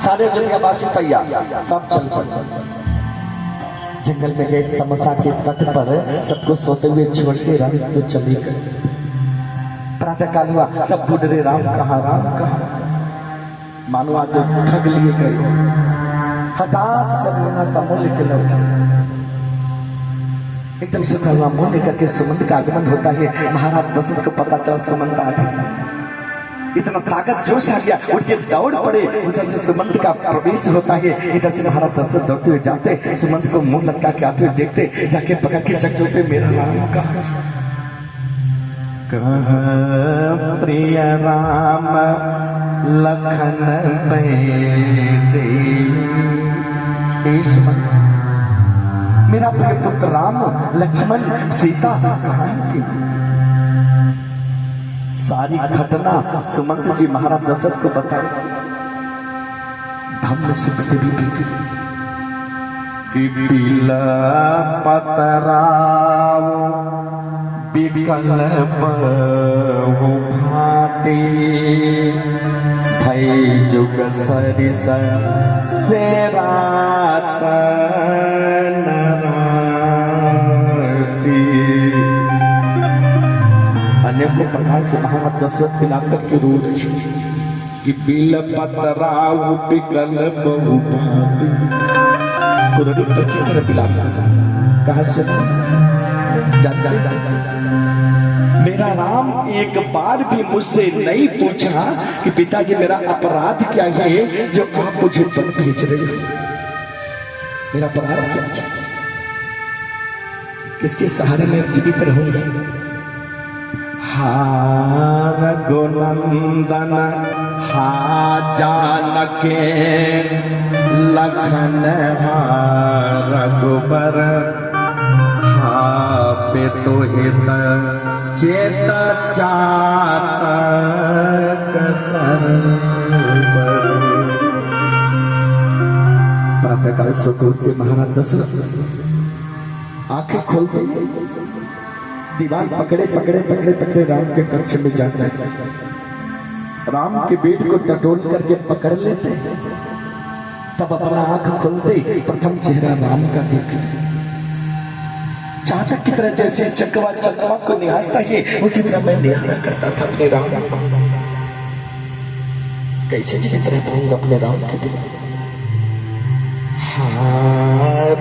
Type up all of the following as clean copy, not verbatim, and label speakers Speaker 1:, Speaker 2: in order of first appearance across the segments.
Speaker 1: सारे अयोध्यावासी तैयार, सब चल पड़े। जंगल में गए, तमसा के तट पर सबको सोते हुए छोड़ के राम तो चले गए। प्रातः काल हुआ, सब ढूंढ रहे राम कहाँ, राम कहाँ। मानो आज ठग लिए गए। हठात सब यहाँ समूह लेके लौटे। एकदम से हुआ, मुंह लेकर के सुमंत का आगमन होता है। महाराज दशरथ को पता चला सुमंत आ गया। इतना ताकत जोश आ गया, उठ के दौड़ पड़े। उधर से सुमंत का प्रवेश होता है, इधर से महाराज दशरथ दौड़ते हुए जाते, सुमंत को मुंह लटका के आते हुए देखते, जाके पकड़ के चकचोते, मेरा राम कहाँ, प्रिय राम लखन सुमंत, मेरा प्रिय पुत्र राम, लक्ष्मण, सीता कहाँ थी। सारी घटना सुमंत जी महाराज दशरथ को बताए। धम्म सुखदेव कि बिला पतराव बिकल बहु भांति, भई जुग सरिस से रात अनेकों प्रकार से महाराज दशरथ मिलाकर के रो रहे कि बिल पतराव बिकल बहु भांति। कहा से मेरा राम एक बार भी मुझसे नहीं पूछा कि पिताजी मेरा अपराध क्या है जो आप मुझे पर भेज रहे हो। मेरा अपराध क्या है, किसके सहारे में जीवित रहूंगा। हार गुनंदन हा जानके लखन रघुबर, हा पे तो हित चेत चातक सरबर। प्रातःकाल सो के महाराज दशरथ आंखें खोलते, दीवार पकड़े पकड़े पकड़े पकड़े राम के कक्ष में जाते हैं। राम के बेट को टटोल करके पकड़ लेते, तब अपना आंख खोलते प्रथम चेहरा राम का देखते। चातक की तरह जैसे चकवा चकवा को निहारता है, उसी तरह मैं निहारा करता था अपने राम को। कैसे जीवित रह पाऊंगा अपने राम के बिना।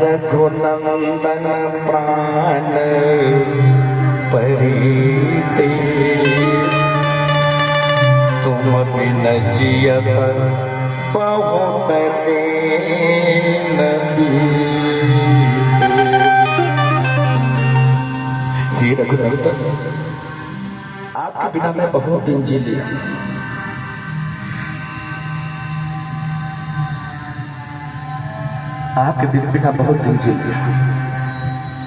Speaker 1: रघुनंदन प्राण परिते, तुम बिन जियत बहुत दिन बीते। हे रघुनंदन, आपके बिना मैं बहुत दिन जी लिया। आपके बिना बहुत दिन जी लिया,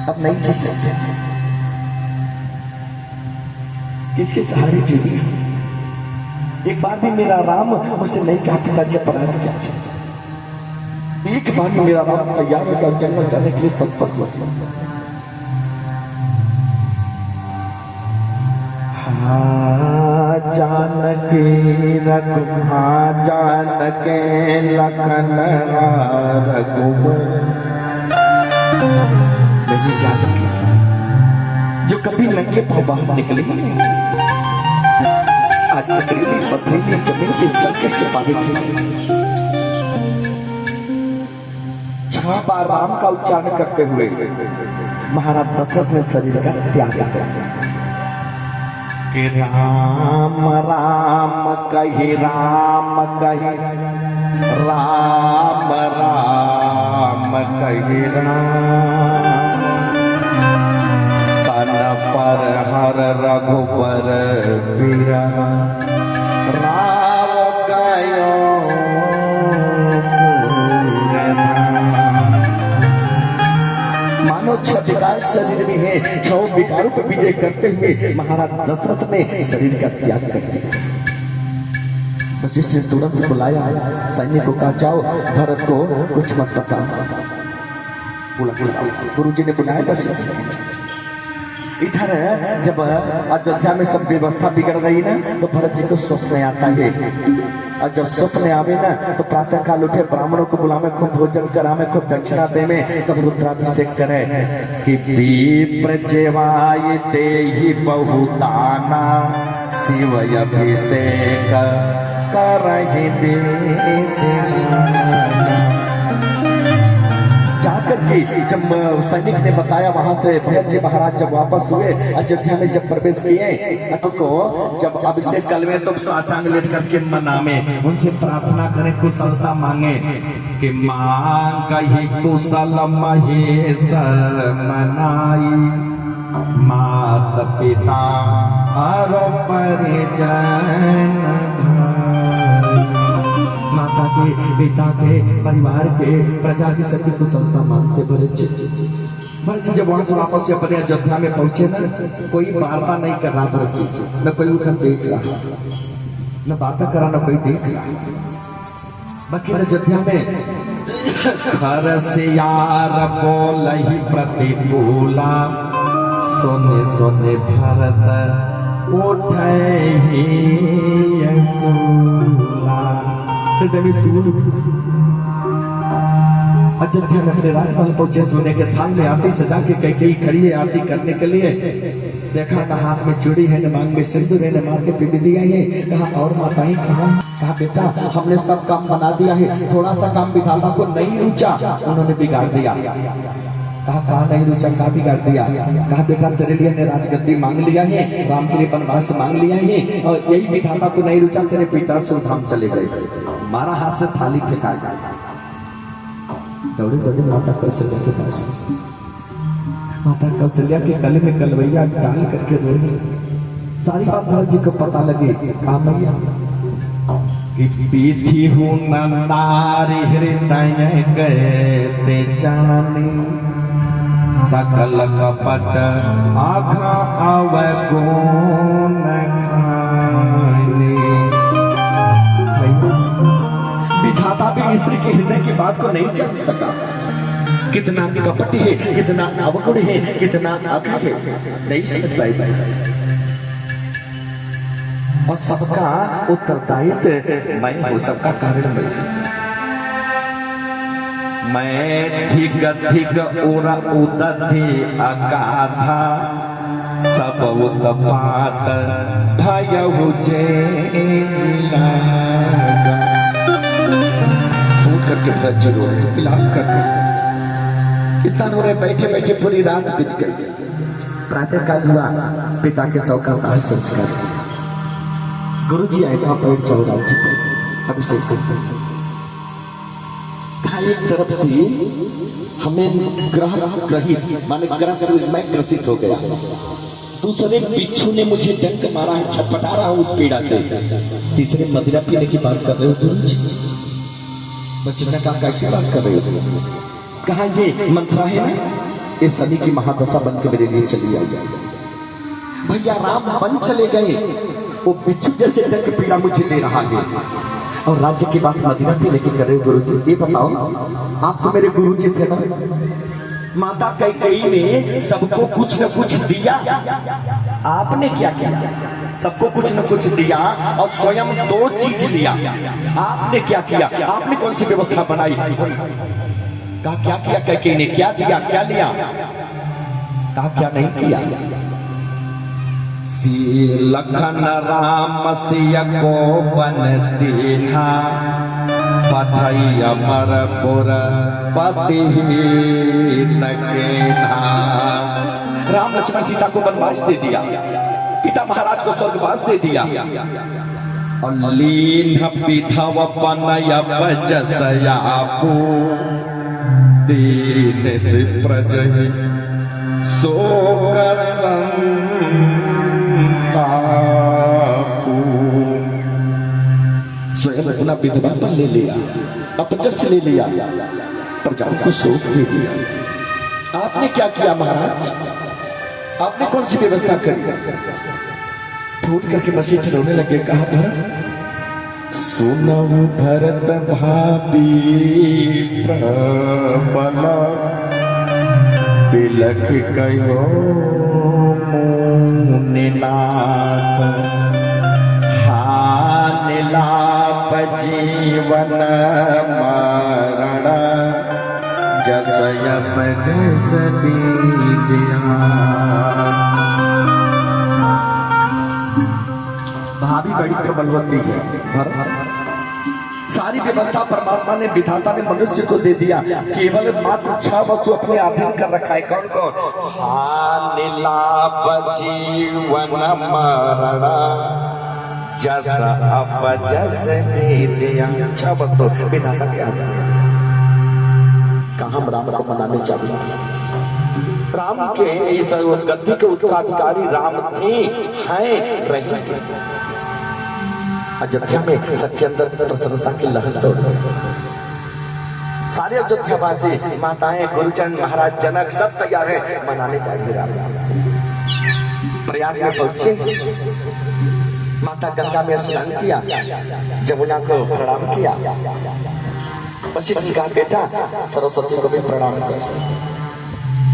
Speaker 1: अब नहीं जी सकते। किसके सहारे जी लिया। एक बार भी मेरा राम मुझसे नहीं कहा पिताजी अपराध क्या। एक बार भी मेरा राम तैयार होकर जंगल जाने के लिए तत्पर हुआ। जानकी रघुहा जानके लखन रघुबर, नहीं जानकी जो कभी नंगे पांव बाहर निकली, आज पथरीली पथरीली जमीन पे चल के सिपाही थे। 6 बार राम का उच्चारण करते हुए महाराज दशरथ ने शरीर का त्याग किया कि राम राम कही राम कही, राम राम कही राम, तन पर हर रघुबर पीरा, राम गयो मानो 6 विकार शरीर में है, 6 विकारों पर विजय करते हुए महाराज दशरथ ने शरीर का त्याग कर दिया। वशिष्ठ ने तुरंत बुलाया, सैनिक को कहा जाओ भरत को कुछ मत बताओ। गुरु जी ने बुलाया वशिष्ठ, इधर जब अयोध्या में सब व्यवस्था बिगड़ गई ना, तो भरत जी को स्वप्न आता है, और जब स्वप्न आवे ना तो प्रातः काल उठे, ब्राह्मणों को बुलावे, खूब भोजन करावे, खूब दक्षिणा देवे, तब रुद्राभिषेक करे कि विप्र जेवाय देहि बहुदाना शिव अभिषेक करहि देना। जाकर के जब सैनिक ने बताया, वहां से भरत जी महाराज जब वापस हुए, अयोध्या में जब प्रवेश किए, तो जब अभिषेक कल में तो साष्टांग लेट करके मनामे, उनसे प्रार्थना करें, कुशलता मांगे कि मांगहि कुशल महेश मनाई, माता पिता और परिजन, माता के, पिता के, परिवार के, प्रजा की सभी कुशलता मांगते भरत जी। भरत जी जब वहां से वापस से अपने अयोध्या में पहुंचे ना, कोई वार्ता नहीं कर रहा भरत जी से, न कोई उधर देख रहा, न वार्ता करा, न कोई देख रहा। बाकी अयोध्या में घर से यार बोलहि प्रतिकूला, सोने सोने भरत उठे ही सूला। अयोध्या में अपने राजमहल पहुंचे, सोने के थाल में आरती सजा के कैकेयी खड़ी है आरती करने के लिए। देखा ना हाथ में चूड़ी है, न मांग में सिंदूर है, न माथे पे बिंदिया है। कहा और माताएं कहाँ? कहा बेटा हमने सब काम बना दिया है, थोड़ा सा काम विधाता को नहीं रुचा, उन्होंने बिगाड़ दिया। कहा नहीं रुचा, कहा बिगाड़ दिया। कहा बेटा तेरे लिए ने राजगद्दी मांग लिया है, राम के लिए वनवास मांग लिया है, और यही विधाता को नहीं रुचा, तेरे पिता सुरधाम चले गए। मारा हाथ से थाली फेंका गया। दौड़े दौड़े माता कौशल्या के पास, माता कौशल्या के गले में कलवैया डाल करके रोई। सारी बात भरत जी को पता लगी। कहा मैया कि पीथी हूँ नारी हृदय कहते जानी, सकल कपट आघा अवगुण खाने। विधाता भी स्त्री के हृदय की बात को नहीं जान सका, कितना कपट है, कितना अवगुण है, कितना आघा है, नहीं समझ पाई। और सबका उत्तरदायित्व मैं हूं, सबका कारण मैं धिक धिक उरा उदधि अगाधा, सब उत्पात भयहु जेला। फूट करके व्रत रो रहे, विलाप करके इतना रो रहे, बैठे बैठे पूरी रात बीत गई। प्रातः काल हुआ, पिता के शव का दाह संस्कार। गुरु जी आए वहां पर चौराहे जी पर अभिषेक करते। एक तरफ से हमें ग्रहित माने ग्रसित, मैं ग्रसित हो गया। दूसरे बिच्छू ने मुझे डंक मारा है, छटपटा रहा हूं उस पीड़ा से। तीसरे मदिरा पीने की बात कर रहे हो गुरु जी। बस का कैसे बात कर रहे हो? कहा ये मंत्रा है ना, ये सभी की महादशा बन के मेरे लिए चली जाए। भैया राम बन चले गए, वो बिच्छू जैसे डंक पीड़ा मुझे दे रहा है। और राज्य की बात मदिरा पीने की कर रहे हो गुरु जी। ये बताओ, आप तो मेरे गुरु जी थे ना। माता कैकेयी ने सबको कुछ न कुछ दिया, आपने क्या किया? सबको कुछ न कुछ दिया और स्वयं दो चीज लिया। आपने क्या किया? आपने कौन सी व्यवस्था बनाई? कहा क्या किया कैकेयी ने? क्या दिया, क्या लिया? कहा क्या नहीं किया? लखन राम सिया को बन दीना, पथई अमरपुर पति नकेना। राम लक्ष्मण सीता को वनवास दे दिया, पिता महाराज को स्वर्गवास दे दिया, और लीन विधव पनय बजसयापू, दीन से प्रजहि शोक स्वयं अपना विधवापन ले लिया, अपजस ले लिया, प्रजाओं को शोक दे दिया। आपने क्या किया महाराज? आपने कौन सी व्यवस्था करी? फूट करके मसीह रोने लगे। कहा भरत सुनहु भरत भाभी प्रबल, तिलक कहो निलाप, हाँ निलाप जीवन मरण, जस यम जस विद्या। भाभी बड़ी प्रबलवती है। सारी व्यवस्था परमात्मा ने, विधाता ने मनुष्य को दे दिया। केवल मात्र 6 वस्तु अपने अधीन कर रखा है। कौन कौन? हाँ निलाप जीवन मरण, जस अपजस विद्या। 6 वस्तु विधाता के अधीन। कहाँ राम राम मनाने चाहिए। राम के इस गद्दी के उत्तराधिकारी राम थे, हैं, रहेंगे। अयोध्या में सत्येंद्र प्रसन्नता की लहर दौड़ गई। सारे अयोध्यावासी, माताएं, गुरुजन, महाराज जनक सब तैयार हैं, मनाने चाहिए राम। प्रयाग में पहुंचे, माता गंगा में स्नान किया, जमुना को प्रणाम किया। वशिष्ठ जी का बेटा सरस्वती को भी प्रणाम कर।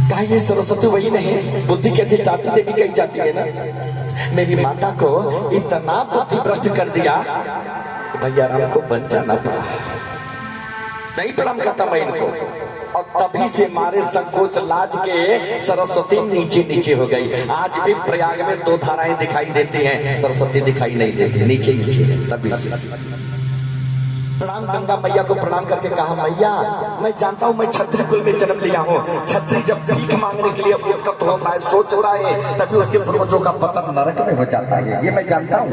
Speaker 1: कहा ये सरस्वती वही नहीं, बुद्धि के अधिष्ठात्री देवी कही जाती है ना। मेरी माता को इतना बुद्धि भ्रष्ट कर दिया, भैया राम को बन जाना पड़ा। नहीं प्रणाम करता मैं इनको। और तभी से मारे संकोच लाज के सरस्वती नीचे नीचे हो गई। आज भी प्रयाग में 2 धाराएं दिखाई देती हैं, सरस्वती दिखाई नहीं देती, नीचे नीचे। तभी से प्रणाम, गंगा मैया को प्रणाम करके कहा, मैया मैं जानता हूँ मैं क्षत्रिय कुल में जन्म लिया हूँ। क्षत्रिय जब भीख मांगने के लिए उद्यत होता है, सोचता है, तभी उसके पूर्वजों का पतन नरक में हो जाता है। ये मैं जानता हूँ।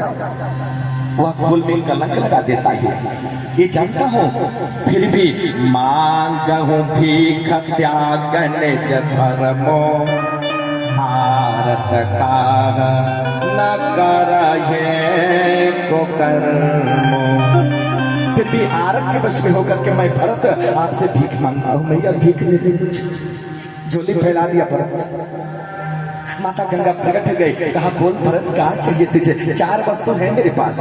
Speaker 1: वह कुल में कलंक लगा देता है, ये जानता हूँ। फिर भी मांगहूँ भीख त्यागन धर्मो, आरत कार न करहे को कर्मो। फिर भी आरत के वश में होकर के मैं भरत आपसे भीख मांगता हूँ। मैया भीख दे दे कुछ। झोली फैला दिया भरत। माता गंगा प्रकट गई, कहा बोल भरत क्या चाहिए तुझे? 4 वस्तु है मेरे पास।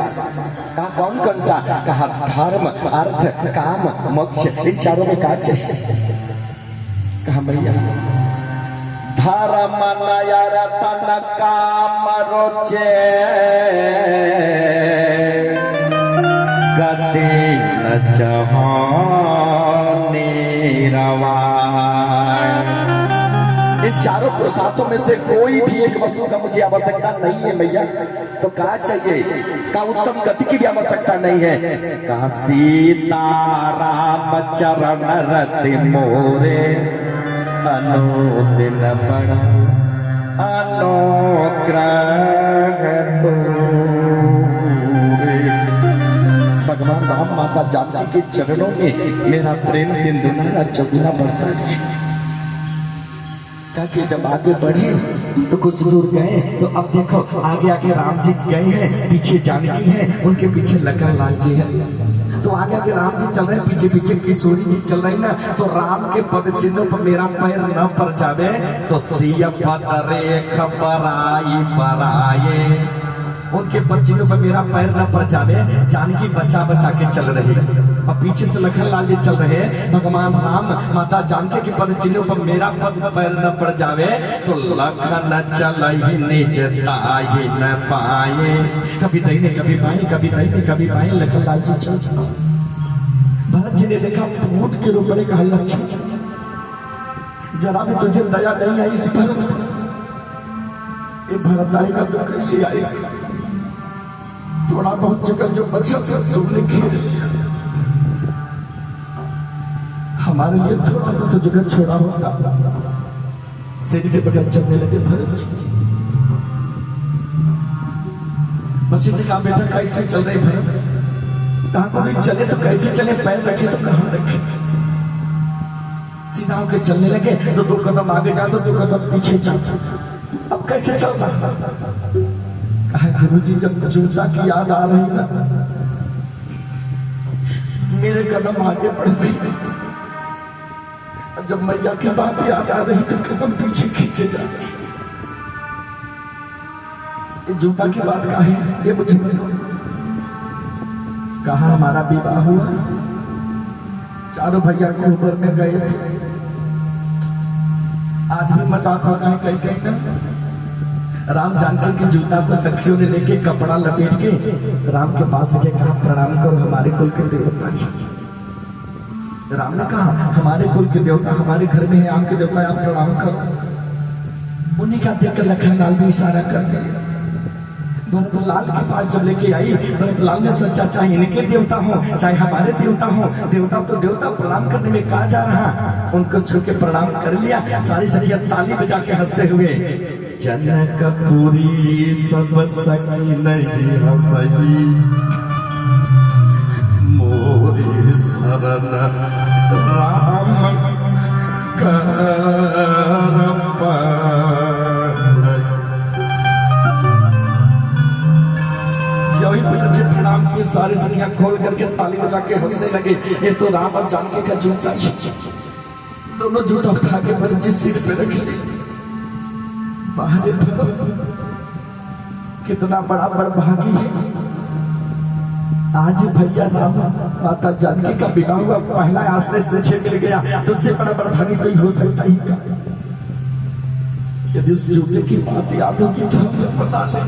Speaker 1: कहा कौन कौन सा? कहा धर्म, अर्थ, काम, मोक्ष। इन चारों में क्या चाहिए? कहा मैया धर्म नयर तन काम रोचे, गति न चहाने रवाय। इन चारों पुरुषार्थों में से कोई भी एक वस्तु का मुझे आवश्यकता नहीं है मैया। तो क्या चाहिए? का उत्तम गति की भी आवश्यकता नहीं है। कहा सीता राम चरण रति मोरे, अनुदिन बड़ा अनुग्रह तो। भगवान राम माता जानकी के चरणों में मेरा प्रेम दिन दुना चौगुना बढ़ता है। ताकि जब आगे बढ़े तो कुछ दूर गए तो अब देखो आगे आगे राम जी गए हैं, पीछे जानकी है, उनके पीछे लखन लाल जी है। तो आगे आगे राम जी चल रहे हैं, पीछे पीछे किशोरी जी चल रही ना। तो राम के पद चिन्हों पर मेरा पैर न पड़ जावे तो सिया पद रेख पराई पराये, उनके बच्चियों पर मेरा पैर न पड़ जावे। जानकी बचा बचा के चल रही और पीछे से लखन लाल जी चल रहे हैं। भगवान राम माता जानकी के पद चिन्हों पर मेरा पद पैर न पड़ जावे तो लखन चल ही निज ताये न पाए। कभी दाहिने कभी बाएं, कभी दाहिने कभी बाएं, लखन लाल जी चल चला। भरत जी ने देखा, ऊंट के ऊपर कहा लक्ष्मण जरा भी तुझे दया नहीं आई इस भरत पर। ये भरत आएगा तो कैसे आएगा? थोड़ा बहुत जगह जो बचा तुमने घेर लिया, हमारे लिए थोड़ा सा तो जगह छोड़ा होता। सिर के बगल चलने लगे भरत जी। वशिष्ठ का बेटा कैसे चल रहे भरत? कहाँ को भी चले तो कैसे चले? पैर रखे तो कहाँ रखे? सीधा होकर चलने लगे तो 2 कदम आगे जाओ तो 2 कदम पीछे जाओ। अब कैसे चलता? गुरु जी जब जूता की याद आ रही ना, मेरे कदम आगे बढ़ गई। जब मैया की बात याद आ रही तो कदम पीछे खींचे जा रहे। ये जूता की बात कहाँ है ये मुझे कहा। हमारा विवाह हुआ, चारों भैया को ऊपर में गए थे। आज भी मजाक होता है कहीं कहीं ना। राम जानकी के जूता को सखियों ने लेके कपड़ा लपेट के राम के पास के कहा प्रणाम करो हमारे कुल के देवता। राम ने कहा हमारे कुल के देवता हमारे घर में है, आपके देवता आप प्रणाम करो। उन्हीं का देखकर लखनलाल भी इशारा कर दिया। भरतलाल के पास जब लेके आई, भरतलाल ने सोचा चाहे इनके देवता हो चाहे हमारे देवता हो, देवता तो देवता, प्रणाम करने में कहा जा रहा। उनको छू के प्रणाम कर लिया। सारी सखियां ताली बजा के हंसते हुए जनकपुरी सब सखी नहीं हंसई मोरी शरण राम कर प्रणाम की सारी सखियां खोल करके ताली बजा के हंसने लगे। ये तो राम और जानकी का जूता, दोनों जूता उठा के पर जिस सिर पे रख ले। बाहर कितना बड़ा बड़भागी है। आज भैया राम माता जानकी का विवाह हुआ, पहला आश्रय तुझे मिल गया, तुझसे बड़ा बड़भागी कोई हो सकता ही का। यदि उस जूते की बात याद होगी तो हमें बता ले।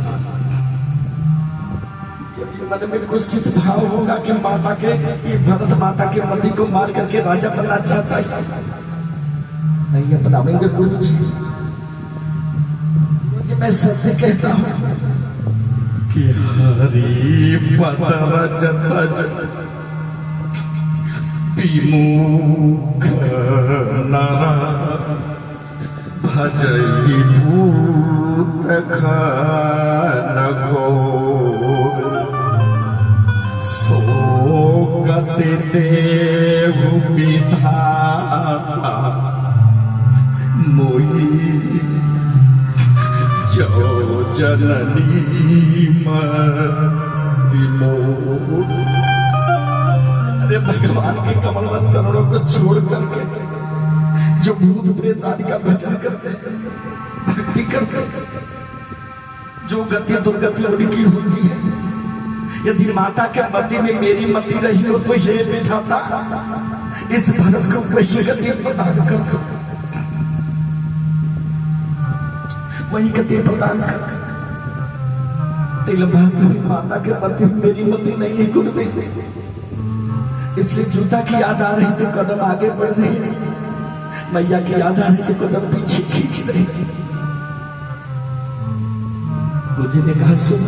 Speaker 1: मन में कुछ सिद्ध भाव होगा कि माता के भरत माता के पति को मार करके राजा बनना चाहता है, नहीं अपनावेंगे गुरु जी। मुझे मैं सत्य कहता हूँ कि हरि पद रजत विमुख नर भजई भूत खन घोर गति देव विधाता मोही जो जननी मति मोर। अरे भगवान के कमलवत चरणों को छोड़ करके जो भूत प्रेत आदि का भजन करते भक्ति करते, जो गति दुर्गति उनकी होती है। यदि माता के मति में मेरी मति रही हो तो ये विधाता इस भरत को कैसे गति प्रदान कर दो, वही गति प्रदान कर। माता के मति में मेरी मति नहीं है गुरुदेव, इसलिए जूता की याद आ रही तो कदम आगे बढ़ रही, मैया की याद आ रही तो कदम पीछे खींच रही। मुझे ने कहा सुन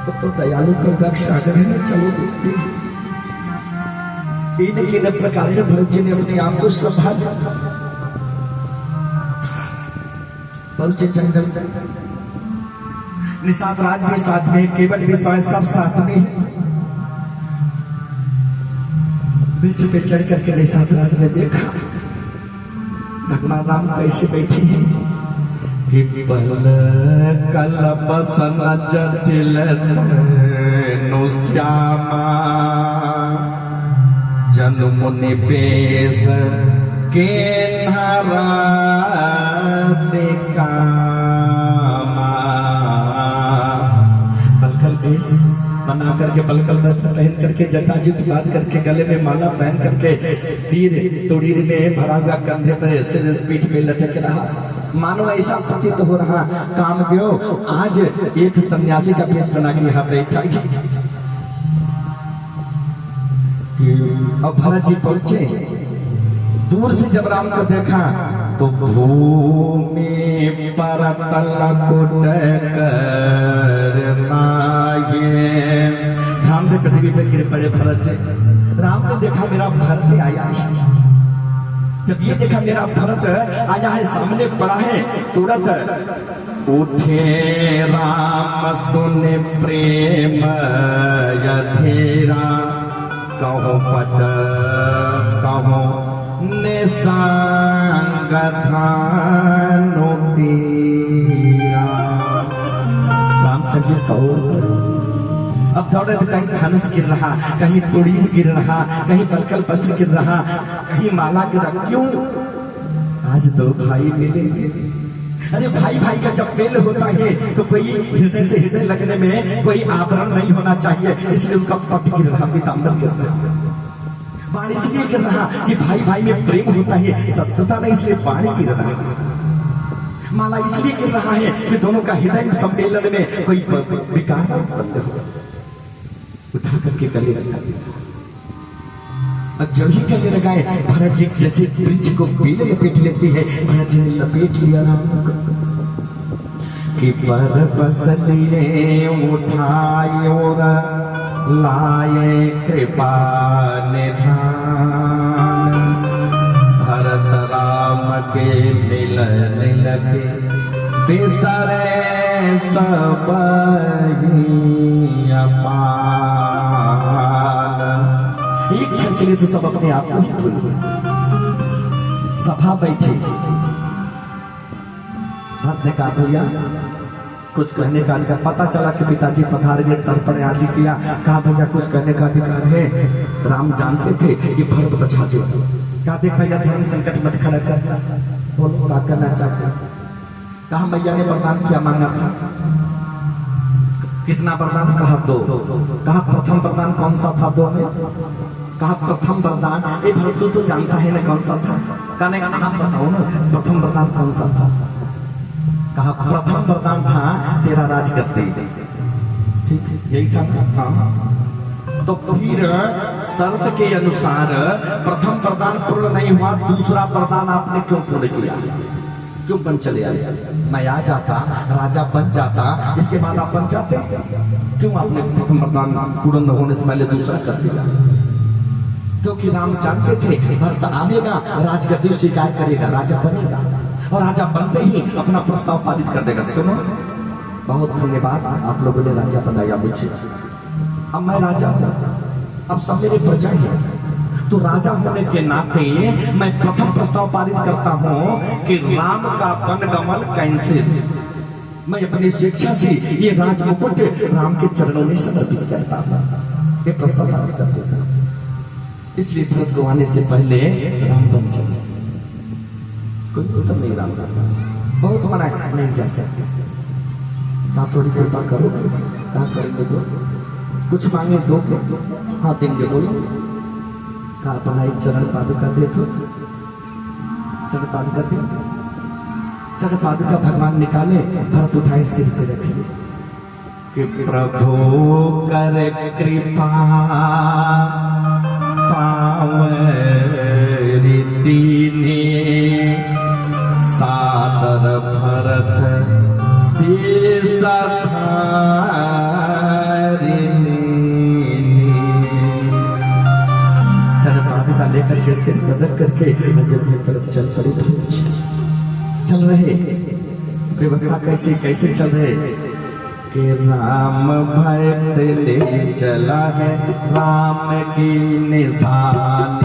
Speaker 1: तो दयालु कर सागर है, चलो देखते इन प्रकार भरत जी ने अपने आप को संभाला। पहुंचे जंगल, निषाद राज भी साथ में, केवल विषय सब साथ में। वृक्ष पे चढ़ करके निषाद राज ने देखा भगवान राम कैसे बैठे हैं। कल बसन जटिल नु श्यामा जनु मुनि पेश के बलकल वेश बना करके, बलकल वस्त्र पहन करके, जटाजूट बांध करके, गले में माला पहन करके, तीर तोड़ीर में भरा हुआ कंधे पर सिर पीठ पे लटक रहा। मानो ऐसा प्रतीत हो रहा कामदेव आज एक सन्यासी का वेश बना के यहाँ बैठा। अब भरत जी पहुंचे, दूर से जब राम को देखा तो भूमि पर धाम से पृथ्वी पर गिर पड़े भरत जी। राम को देखा मेरा भरत आया, जब ये देखा मेरा भरत आया है सामने पड़ा है, तुरंत उठे राम सुने प्रेम यधेरा कहो पद कहो निसंग धानु तीरा। रामचंद्र जी अब दौड़े तो कहीं धनुष गिर रहा, कहीं तुड़ीर गिर रहा, कहीं बलकल वस्त्र गिर रहा, कहीं माला गिर रहा। क्यों? आज दो भाई मिलेंगे। अरे भाई भाई का जब मेल होता है तो कोई हृदय से हृदय लगने में कोई आवरण नहीं होना चाहिए, इसलिए उसका पति गिर रहा, पीताम्बर गिर रहा, बाणी इसलिए गिर रहा कि भाई भाई में प्रेम होता है, शत्रुता नहीं, इसलिए बाणी गिर रहा। माला इसलिए गिर रहा है कि दोनों का हृदय सम्मेलन में कोई विकार न उत्पन्न हो। उठा करके गले रखा और जब ही गले लगाए भरत जी जैसे वृक्ष को बेल लपेट लेती है, भरत जी ने लपेट लिया राम को कि पर बसलिए उठाए और लाए कृपा निधान। भरत राम के मिलन लगे बिसरे सब ही अपार। एक क्षण चले तो सब अपने आप को ही भूल गए। सभा बैठी, भरत ने कहा भैया कुछ कहने का अधिकार। पता चला कि पिताजी पधारेंगे, तर्पण आदि किया। कहा भैया कुछ कहने का अधिकार है। राम जानते थे कि भरत बचा दे। कहा देख भैया धर्म संकट मत खड़ा कर, बोलो क्या करना चाहते। कहा मैया ने वरदान क्या मांगा था। कितना वरदान। कहा दो। कहा प्रथम वरदान कौन सा था दो में। कहा प्रथम वरदान ये भरत तो जानता है ना कौन सा था। कहने का आप बताओ ना प्रथम वरदान कौन सा था। कहा प्रथम वरदान था तेरा राज करते। ठीक है यही था। हाँ तो फिर शर्त के अनुसार प्रथम वरदान पूर्ण नहीं हुआ, दूसरा वरदान आपने क्यों पूर्ण किया, क्यों बन चले आए। मैं आ जाता राजा बन जाता, इसके बाद आप बन जाते, क्यों आपने प्रथम वरदान पूर्ण होने से पहले दूसरा कर दिया। क्योंकि राम जानते थे भरत आएगा, राजगद्दी स्वीकार करेगा, राजा बनेगा और राजा बनते ही अपना प्रस्ताव पारित कर देगा। सुनो बहुत धन्यवाद आप लोगों ने राजा बनाया मुझे। अब मैं राजा हूं, अब सब मेरे प्रजा है। तो राजा होने के नाते मैं प्रथम प्रस्ताव पारित करता हूं कि राम का वनगमन कैंसिल। मैं अपनी स्वेच्छा से ये राजमुकुट राम के चरणों में समर्पित करता हूं। ये प्रस्ताव पारित कर देता हूं। इसलिए सूरज को आने से पहले राम बन जाए। कोई उत्तर नहीं राम का बहुत मना नहीं जा सकते। कहा थोड़ी कृपा करो। कहा करेंगे दो, कुछ मांगे दो के। हाँ देंगे बोलो। कहा अपना एक चरण पादुका दे दो। चरण पादुका दे। चरण पादुका भगवान निकाले, भरत उठाए सिर से रखिए कि प्रभु कर कृपा पावरी दीने सादर भरत शीश चरण लेकर के सिर सदक करके अयोध्या की तरफ चल पड़ी। चल रहे व्यवस्था कैसे कैसे चल रहे कि राम भक्त ले चला है राम की निशानी।